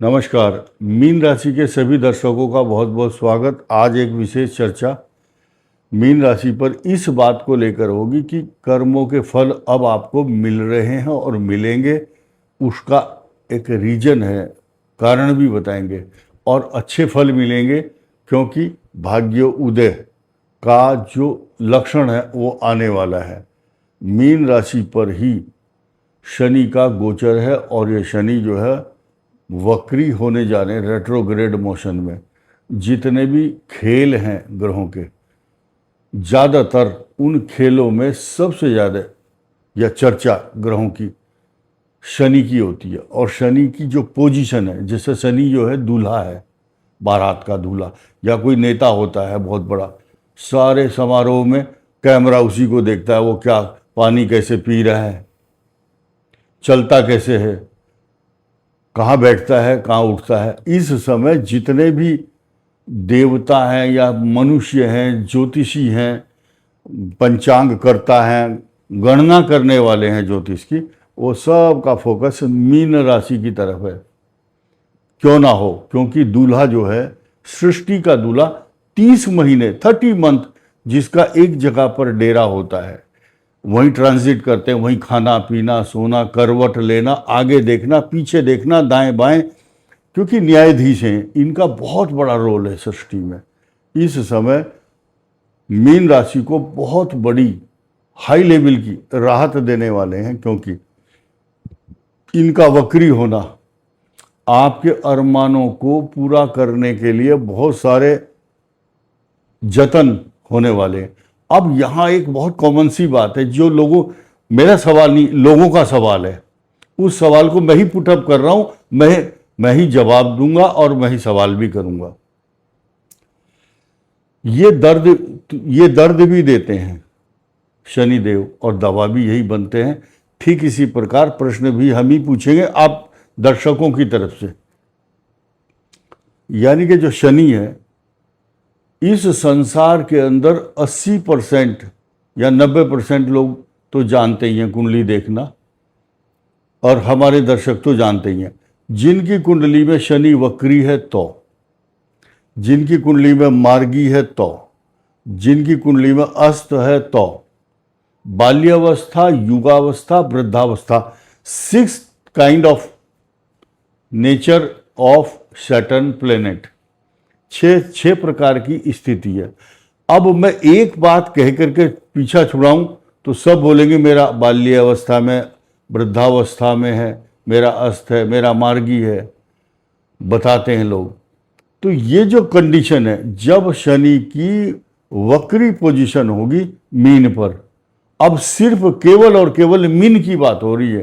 नमस्कार। मीन राशि के सभी दर्शकों का बहुत बहुत स्वागत। आज एक विशेष चर्चा मीन राशि पर इस बात को लेकर होगी कि कर्मों के फल अब आपको मिल रहे हैं और मिलेंगे। उसका एक रीजन है, कारण भी बताएंगे और अच्छे फल मिलेंगे क्योंकि भाग्य उदय का जो लक्षण है वो आने वाला है। मीन राशि पर ही शनि का गोचर है और ये शनि जो है वक्री होने जा रहे हैं रेट्रोग्रेड मोशन में। जितने भी खेल हैं ग्रहों के, ज़्यादातर उन खेलों में सबसे ज़्यादा या चर्चा ग्रहों की शनि की होती है। और शनि की जो पोजीशन है, जैसे शनि जो है दूल्हा है, बारात का दूल्हा, या कोई नेता होता है बहुत बड़ा, सारे समारोह में कैमरा उसी को देखता है, वो क्या पानी कैसे पी रहा है, चलता कैसे है, कहाँ बैठता है, कहाँ उठता है। इस समय जितने भी देवता हैं या मनुष्य हैं, ज्योतिषी हैं, पंचांग करता हैं, गणना करने वाले हैं ज्योतिष की, वो सब का फोकस मीन राशि की तरफ है। क्यों ना हो, क्योंकि दूल्हा जो है, सृष्टि का दूल्हा 30 महीने 30 मंथ जिसका एक जगह पर डेरा होता है, वहीं ट्रांजिट करते हैं, वहीं खाना पीना सोना, करवट लेना, आगे देखना पीछे देखना, दाएं बाएं, क्योंकि न्यायाधीश हैं, इनका बहुत बड़ा रोल है सृष्टि में। इस समय मीन राशि को बहुत बड़ी हाई लेवल की राहत देने वाले हैं, क्योंकि इनका वक्री होना आपके अरमानों को पूरा करने के लिए बहुत सारे जतन होने वाले हैं। अब यहाँ एक बहुत कॉमन सी बात है जो लोगों, मेरा सवाल नहीं, लोगों का सवाल है, उस सवाल को मैं ही पुटअप कर रहा हूं, मैं ही जवाब दूंगा और मैं ही सवाल भी करूंगा। ये दर्द भी देते हैं शनिदेव और दवा भी यही बनते हैं। ठीक इसी प्रकार प्रश्न भी हम ही पूछेंगे आप दर्शकों की तरफ से। यानी कि जो शनि है, इस संसार के अंदर 80% या 90% लोग तो जानते ही हैं कुंडली देखना, और हमारे दर्शक तो जानते ही हैं। जिनकी कुंडली में शनि वक्री है तो, जिनकी कुंडली में मार्गी है तो, जिनकी कुंडली में अस्त है तो, बाल्यावस्था, युगावस्था, वृद्धावस्था, 6 kind of nature of Saturn planet, छह प्रकार की स्थिति है। अब मैं एक बात कह करके पीछा छुड़ाऊं तो सब बोलेंगे मेरा बाल्यावस्था में, वृद्धावस्था में है, मेरा अस्त है, मेरा मार्गी है, बताते हैं लोग। तो ये जो कंडीशन है, जब शनि की वक्री पोजीशन होगी मीन पर, अब सिर्फ केवल और केवल मीन की बात हो रही है,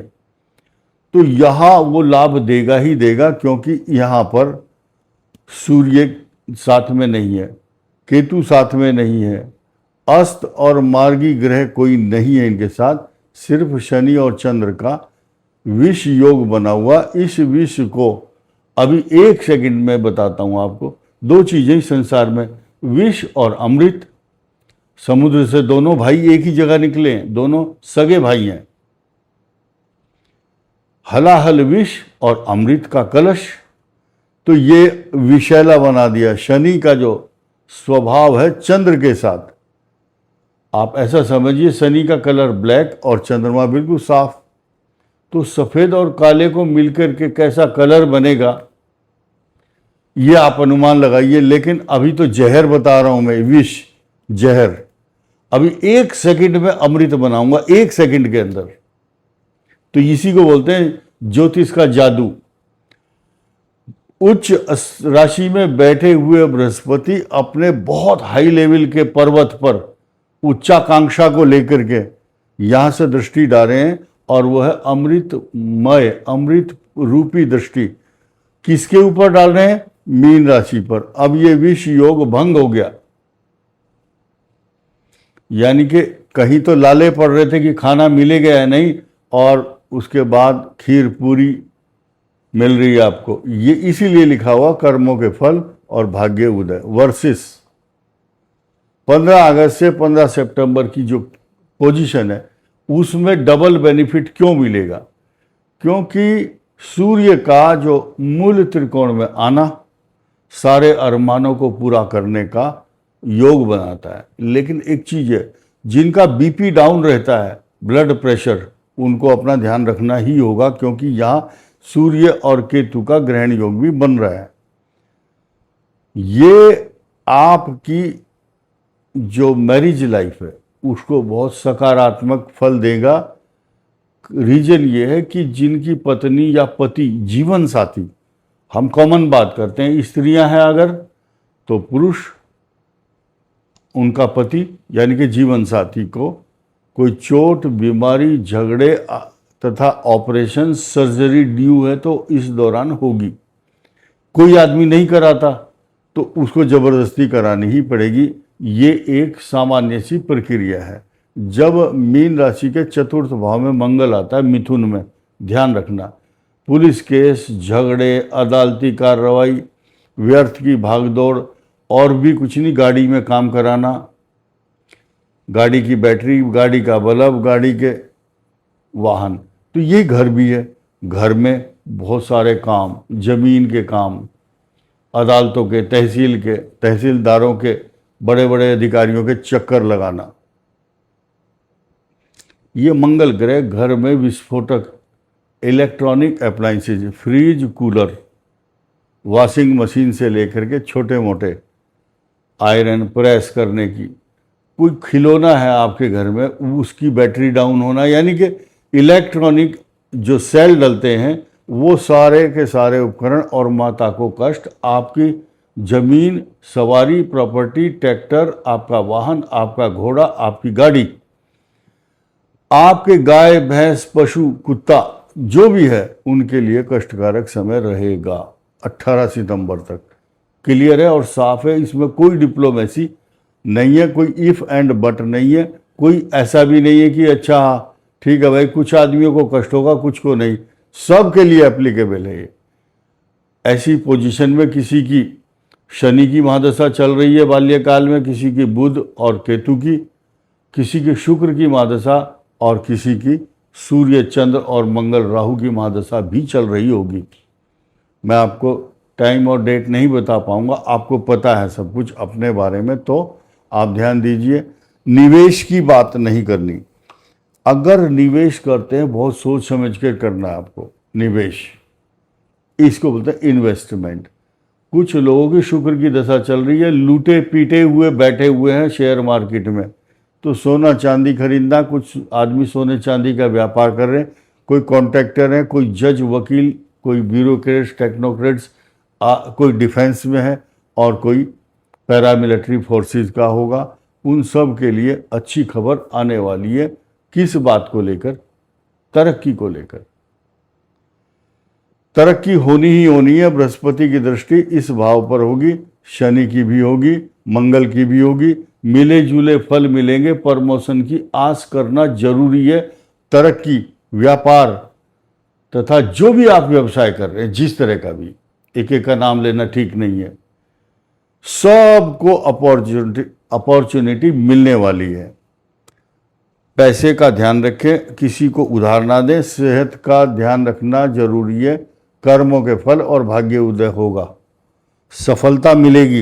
तो यहाँ वो लाभ देगा ही देगा, क्योंकि यहाँ पर सूर्य साथ में नहीं है, केतु साथ में नहीं है, अस्त और मार्गी ग्रह कोई नहीं है इनके साथ, सिर्फ शनि और चंद्र का विष योग बना हुआ। इस विष को अभी 1 सेकंड में बताता हूँ आपको। 2 चीजें संसार में, विष और अमृत। समुद्र से दोनों भाई एक ही जगह निकले हैं, दोनों सगे भाई हैं। हलाहल विष और अमृत का कलश, तो ये विषैला बना दिया। शनि का जो स्वभाव है चंद्र के साथ, आप ऐसा समझिए शनि का कलर ब्लैक और चंद्रमा बिल्कुल साफ, तो सफेद और काले को मिलकर के कैसा कलर बनेगा ये आप अनुमान लगाइए। लेकिन अभी तो जहर बता रहा हूं मैं, विष जहर। अभी 1 सेकंड में अमृत बनाऊंगा, 1 सेकंड के अंदर। तो इसी को बोलते हैं ज्योतिष का जादू। उच्च राशि में बैठे हुए बृहस्पति अपने बहुत हाई लेवल के पर्वत पर उच्चाकांक्षा को लेकर के यहां से दृष्टि डाल रहे हैं, और वह है अमृतमय, अमृत रूपी दृष्टि किसके ऊपर डाल रहे हैं? मीन राशि पर। अब ये विष योग भंग हो गया, यानी कि कहीं तो लाले पड़ रहे थे कि खाना मिलेगा या नहीं, और उसके बाद खीर पूरी मिल रही है आपको। ये इसीलिए लिखा हुआ कर्मों के फल और भाग्य उदय वर्सेस 15 अगस्त से 15 सितंबर की जो पोजीशन है, उसमें डबल बेनिफिट क्यों मिलेगा? क्योंकि सूर्य का जो मूल त्रिकोण में आना सारे अरमानों को पूरा करने का योग बनाता है। लेकिन एक चीज है, जिनका बीपी डाउन रहता है, ब्लड प्रेशर, उनको अपना ध्यान रखना ही होगा, क्योंकि यहाँ सूर्य और केतु का ग्रहण योग भी बन रहा है। ये आपकी जो मैरिज लाइफ है उसको बहुत सकारात्मक फल देगा। रीजन ये है कि जिनकी पत्नी या पति, जीवन साथी, हम कॉमन बात करते हैं, स्त्रियां हैं अगर, तो पुरुष उनका पति यानी कि जीवन साथी को कोई चोट, बीमारी, झगड़े तथा ऑपरेशन, सर्जरी ड्यू है तो इस दौरान होगी। कोई आदमी नहीं कराता तो उसको जबरदस्ती करानी ही पड़ेगी। ये एक सामान्य सी प्रक्रिया है। जब मीन राशि के चतुर्थ भाव में मंगल आता है, मिथुन में, ध्यान रखना, पुलिस केस, झगड़े, अदालती कार्रवाई, व्यर्थ की भागदौड़, और भी कुछ नहीं, गाड़ी में काम कराना, गाड़ी की बैटरी, गाड़ी का बल्ब, गाड़ी के वाहन, तो ये घर भी है। घर में बहुत सारे काम, जमीन के काम, अदालतों के, तहसील के, तहसीलदारों के, बड़े बड़े अधिकारियों के चक्कर लगाना। ये मंगल ग्रह घर में विस्फोटक, electronic appliances, fridge, cooler, washing machine से लेकर के छोटे मोटे आयरन प्रेस करने की, कोई खिलौना है आपके घर में, उसकी बैटरी डाउन होना, यानी कि इलेक्ट्रॉनिक जो सेल डलते हैं वो सारे के सारे उपकरण और माता को कष्ट, आपकी जमीन, सवारी, प्रॉपर्टी, ट्रैक्टर, आपका वाहन, आपका घोड़ा, आपकी गाड़ी, आपके गाय, भैंस, पशु, कुत्ता, जो भी है, उनके लिए कष्टकारक समय रहेगा 18 सितंबर तक। क्लियर है और साफ है, इसमें कोई डिप्लोमेसी नहीं है, कोई इफ एंड बट नहीं है, कोई ऐसा भी नहीं है कि अच्छा ठीक है भाई कुछ आदमियों को कष्ट होगा कुछ को नहीं, सबके लिए एप्लीकेबल है ये। ऐसी पोजीशन में किसी की शनि की महादशा चल रही है बाल्यकाल में, किसी की बुध और केतु की, किसी की शुक्र की महादशा, और किसी की सूर्य, चंद्र और मंगल, राहु की महादशा भी चल रही होगी। मैं आपको टाइम और डेट नहीं बता पाऊंगा, आपको पता है सब कुछ अपने बारे में, तो आप ध्यान दीजिए। निवेश की बात नहीं करनी। अगर निवेश करते हैं बहुत सोच समझ कर करना है आपको निवेश, इसको बोलते हैं इन्वेस्टमेंट। कुछ लोगों की शुक्र की दशा चल रही है, लूटे पीटे हुए बैठे हुए हैं शेयर मार्केट में, तो सोना चांदी खरीदना, कुछ आदमी सोने चांदी का व्यापार कर रहे हैं, कोई कॉन्ट्रैक्टर है, कोई जज, वकील, कोई ब्यूरोक्रेट्स, टेक्नोक्रेट्स, कोई डिफेंस में है और कोई पैरामिलिट्री फोर्सेस का होगा। उन सब के लिए अच्छी खबर आने वाली है। किस बात को लेकर? तरक्की को लेकर। तरक्की होनी ही होनी है। बृहस्पति की दृष्टि इस भाव पर होगी, शनि की भी होगी, मंगल की भी होगी, मिले जुले फल मिलेंगे। प्रमोशन की आस करना जरूरी है। तरक्की, व्यापार तथा जो भी आप व्यवसाय कर रहे हैं, जिस तरह का भी, एक एक का नाम लेना ठीक नहीं है, सबको अपॉर्चुनिटी मिलने वाली है। पैसे का ध्यान रखें, किसी को उधार ना दें। सेहत का ध्यान रखना जरूरी है। कर्मों के फल और भाग्य उदय होगा, सफलता मिलेगी।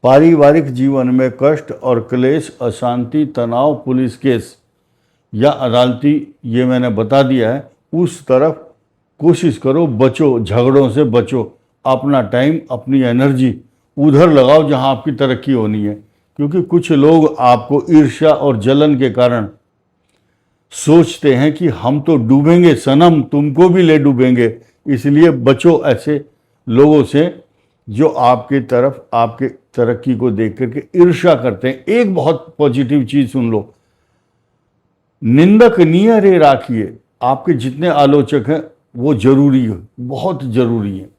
पारिवारिक जीवन में कष्ट और क्लेश, अशांति, तनाव, पुलिस केस या अदालती, ये मैंने बता दिया है, उस तरफ कोशिश करो, बचो, झगड़ों से बचो। अपना टाइम, अपनी एनर्जी उधर लगाओ जहां आपकी तरक्की होनी है, क्योंकि कुछ लोग आपको ईर्ष्या और जलन के कारण सोचते हैं कि हम तो डूबेंगे सनम, तुमको भी ले डूबेंगे। इसलिए बचो ऐसे लोगों से जो आपकी तरफ, आपके तरक्की को देख करके ईर्ष्या करते हैं। एक बहुत पॉजिटिव चीज सुन लो, निंदक नियरे राखिए। आपके जितने आलोचक हैं वो जरूरी है, बहुत जरूरी है।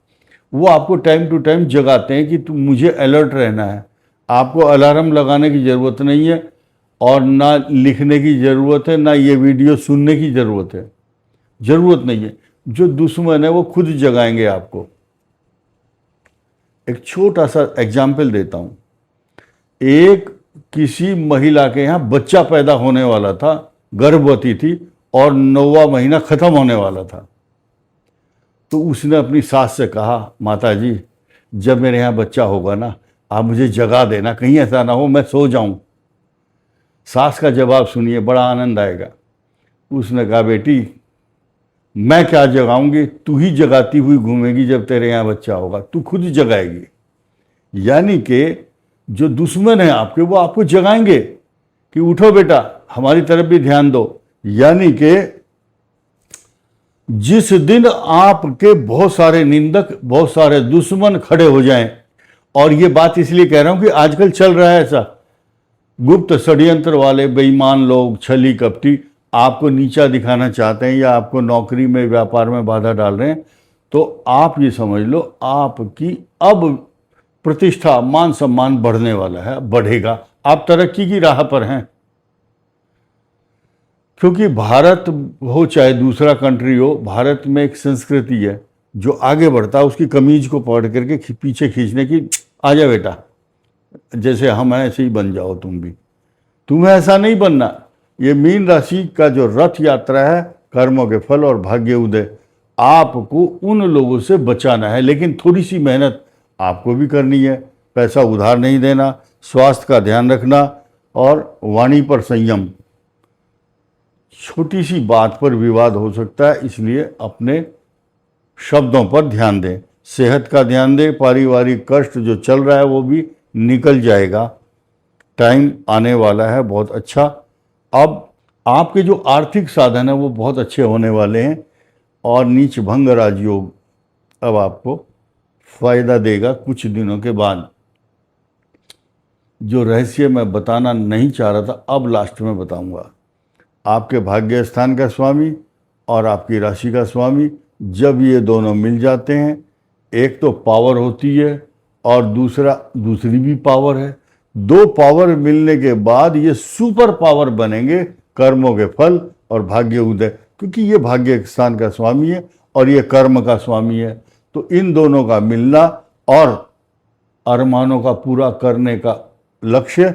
वो आपको टाइम टू टाइम जगाते हैं कि तुम, मुझे अलर्ट रहना है। आपको अलार्म लगाने की ज़रूरत नहीं है और ना लिखने की ज़रूरत है, ना ये वीडियो सुनने की ज़रूरत है, ज़रूरत नहीं है। जो दुश्मन है वो खुद जगाएंगे आपको। एक छोटा सा एग्जाम्पल देता हूँ। एक किसी महिला के यहाँ बच्चा पैदा होने वाला था, गर्भवती थी और 9वां महीना ख़त्म होने वाला था। तो उसने अपनी सास से कहा, माता जी जब मेरे यहाँ बच्चा होगा ना, आप मुझे जगा देना, कहीं ऐसा ना हो मैं सो जाऊं। सास का जवाब सुनिए, बड़ा आनंद आएगा। उसने कहा, बेटी मैं क्या जगाऊंगी, तू ही जगाती हुई घूमेगी, जब तेरे यहाँ बच्चा होगा तू खुद जगाएगी। यानी कि जो दुश्मन है आपके, वो आपको जगाएंगे कि उठो बेटा, हमारी तरफ भी ध्यान दो। यानी कि जिस दिन आपके बहुत सारे निंदक, बहुत सारे दुश्मन खड़े हो जाएं, और ये बात इसलिए कह रहा हूं कि आजकल चल रहा है ऐसा, गुप्त षड्यंत्र वाले बेईमान लोग, छली कपटी आपको नीचा दिखाना चाहते हैं या आपको नौकरी में, व्यापार में बाधा डाल रहे हैं, तो आप ये समझ लो आपकी अब प्रतिष्ठा, मान सम्मान बढ़ने वाला है, बढ़ेगा, आप तरक्की की राह पर हैं। क्योंकि भारत हो चाहे दूसरा कंट्री हो, भारत में एक संस्कृति है, जो आगे बढ़ता है उसकी कमीज को पकड़ करके पीछे खींचने की, आजा बेटा, जैसे हम हैं ऐसे ही बन जाओ तुम भी। तुम्हें ऐसा नहीं बनना। ये मीन राशि का जो रथ यात्रा है, कर्मों के फल और भाग्य उदय, आपको उन लोगों से बचाना है, लेकिन थोड़ी सी मेहनत आपको भी करनी है। पैसा उधार नहीं देना, स्वास्थ्य का ध्यान रखना और वाणी पर संयम। छोटी सी बात पर विवाद हो सकता है, इसलिए अपने शब्दों पर ध्यान दें, सेहत का ध्यान दें। पारिवारिक कष्ट जो चल रहा है वो भी निकल जाएगा, टाइम आने वाला है बहुत अच्छा। अब आपके जो आर्थिक साधन है वो बहुत अच्छे होने वाले हैं, और नीच भंग राजयोग अब आपको फायदा देगा कुछ दिनों के बाद। जो रहस्य मैं बताना नहीं चाह रहा था, अब लास्ट में बताऊंगा। आपके भाग्य स्थान का स्वामी और आपकी राशि का स्वामी जब ये दोनों मिल जाते हैं, एक तो पावर होती है और दूसरी भी पावर है। दो पावर मिलने के बाद ये सुपर पावर बनेंगे, कर्मों के फल और भाग्य उदय, क्योंकि ये भाग्य स्थान का स्वामी है और ये कर्म का स्वामी है। तो इन दोनों का मिलना और अरमानों का पूरा करने का लक्ष्य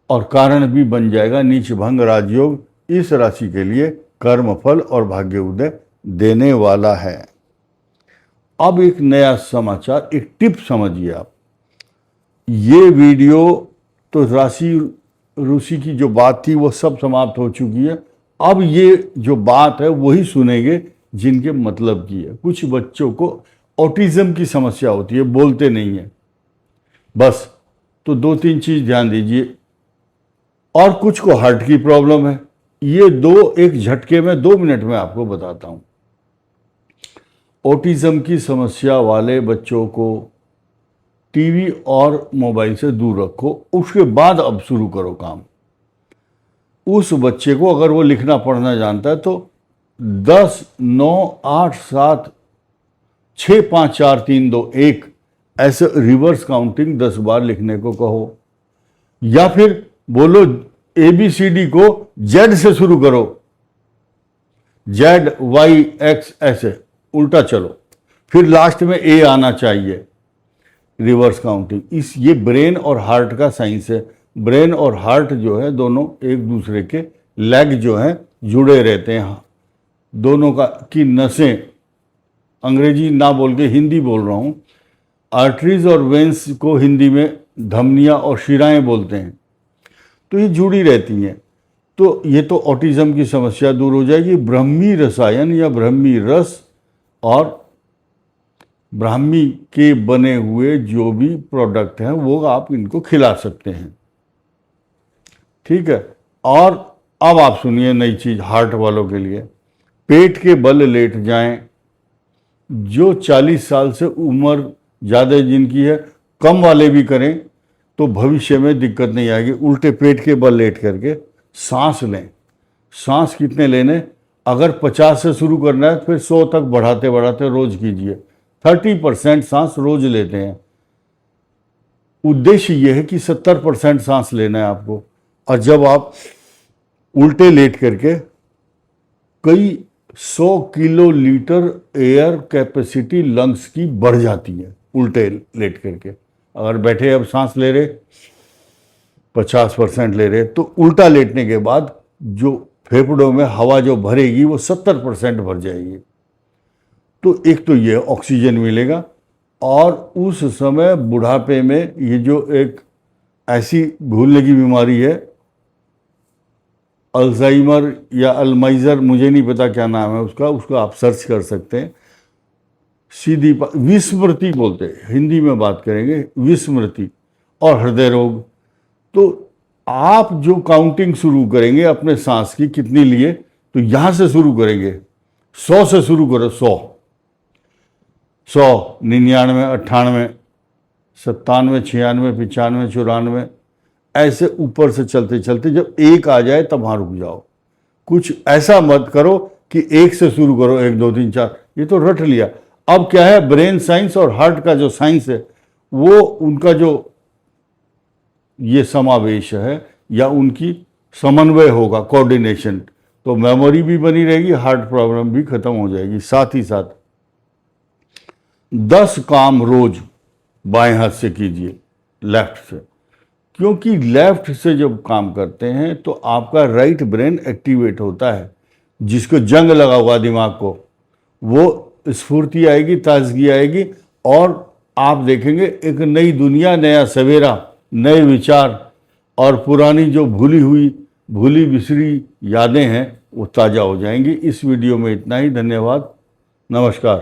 और कारण भी बन जाएगा नीच भंग राजयोग, इस राशि के लिए कर्म फल और भाग्य उदय देने वाला है। अब एक नया समाचार, एक टिप समझिए आप। ये वीडियो तो राशि रूसी की जो बात थी वो सब समाप्त हो चुकी है। अब ये जो बात है वही सुनेंगे जिनके मतलब की है। कुछ बच्चों को ऑटिज्म की समस्या होती है, बोलते नहीं है बस, तो 2-3 चीज ध्यान दीजिए। और कुछ को हार्ट की प्रॉब्लम है। ये दो एक झटके में 2 मिनट में आपको बताता हूं। ऑटिज्म की समस्या वाले बच्चों को टीवी और मोबाइल से दूर रखो, उसके बाद अब शुरू करो काम। उस बच्चे को अगर वो लिखना पढ़ना जानता है तो 10, 9, 8, 7, 6, 5, 4, 3, 2, 1 ऐसे रिवर्स काउंटिंग 10 बार लिखने को कहो, या फिर बोलो ABCD को Z से शुरू करो, Z, Y, X ऐसे उल्टा चलो, फिर लास्ट में A आना चाहिए। रिवर्स काउंटिंग, इस ये ब्रेन और हार्ट का साइंस है। ब्रेन और हार्ट जो है दोनों एक दूसरे के लेग जो हैं जुड़े रहते हैं। दोनों का की नसें, अंग्रेजी ना बोल के हिंदी बोल रहा हूँ, आर्टरीज और वेंस को हिंदी में धमनियाँ और शिराएं बोलते हैं, तो ये जुड़ी रहती हैं। तो ये तो ऑटिज्म की समस्या दूर हो जाएगी। ब्राह्मी रसायन या ब्राह्मी रस और ब्राह्मी के बने हुए जो भी प्रोडक्ट हैं वो आप इनको खिला सकते हैं, ठीक है। और अब आप सुनिए नई चीज हार्ट वालों के लिए, पेट के बल लेट जाएं। जो 40 साल से उम्र ज़्यादा जिनकी है, कम वाले भी करें तो भविष्य में दिक्कत नहीं आएगी। उल्टे पेट के बल लेट करके सांस लें। सांस कितने लेने, अगर 50 से शुरू करना है फिर 100 तक बढ़ाते बढ़ाते रोज कीजिए। 30% सांस रोज लेते हैं। उद्देश्य यह है कि 70% सांस लेना है आपको। और जब आप उल्टे लेट करके कई 100 kilo litre air capacity lungs की बढ़ जाती है उल्टे लेट करके। अगर बैठे अब सांस ले रहे 50% ले रहे, तो उल्टा लेटने के बाद जो फेफड़ों में हवा जो भरेगी वो 70% भर जाएगी। तो एक तो ये ऑक्सीजन मिलेगा, और उस समय बुढ़ापे में ये जो एक ऐसी भूलने की बीमारी है, अल्जाइमर या अल्माइजर, मुझे नहीं पता क्या नाम है उसका, उसको आप सर्च कर सकते हैं। सीधी विस्मृति बोलते हैं, हिंदी में बात करेंगे, विस्मृति और हृदय रोग। तो आप जो काउंटिंग शुरू करेंगे अपने सांस की कितनी लिए, तो यहां से शुरू करेंगे, 100 से शुरू करो, 100, 99, 98, 97, 96, 95, 94, ऐसे ऊपर से चलते चलते जब 1 आ जाए तब वहां रुक जाओ। कुछ ऐसा मत करो कि 1 से शुरू करो, 1, 2, 3, 4, ये तो रट लिया। अब क्या है, ब्रेन साइंस और हार्ट का जो साइंस है, वो उनका जो ये समावेश है या उनकी समन्वय होगा, कोऑर्डिनेशन, तो मेमोरी भी बनी रहेगी, हार्ट प्रॉब्लम भी खत्म हो जाएगी। साथ ही साथ 10 काम रोज बाएं हाथ से कीजिए, लेफ्ट से, क्योंकि लेफ्ट से जब काम करते हैं तो आपका राइट ब्रेन एक्टिवेट होता है, जिसको जंग लगा हुआ दिमाग को, वो स्फूर्ति आएगी, ताजगी आएगी, और आप देखेंगे एक नई दुनिया, नया सवेरा, नए विचार, और पुरानी जो भूली बिसरी यादें हैं वो ताज़ा हो जाएंगी। इस वीडियो में इतना ही। धन्यवाद, नमस्कार।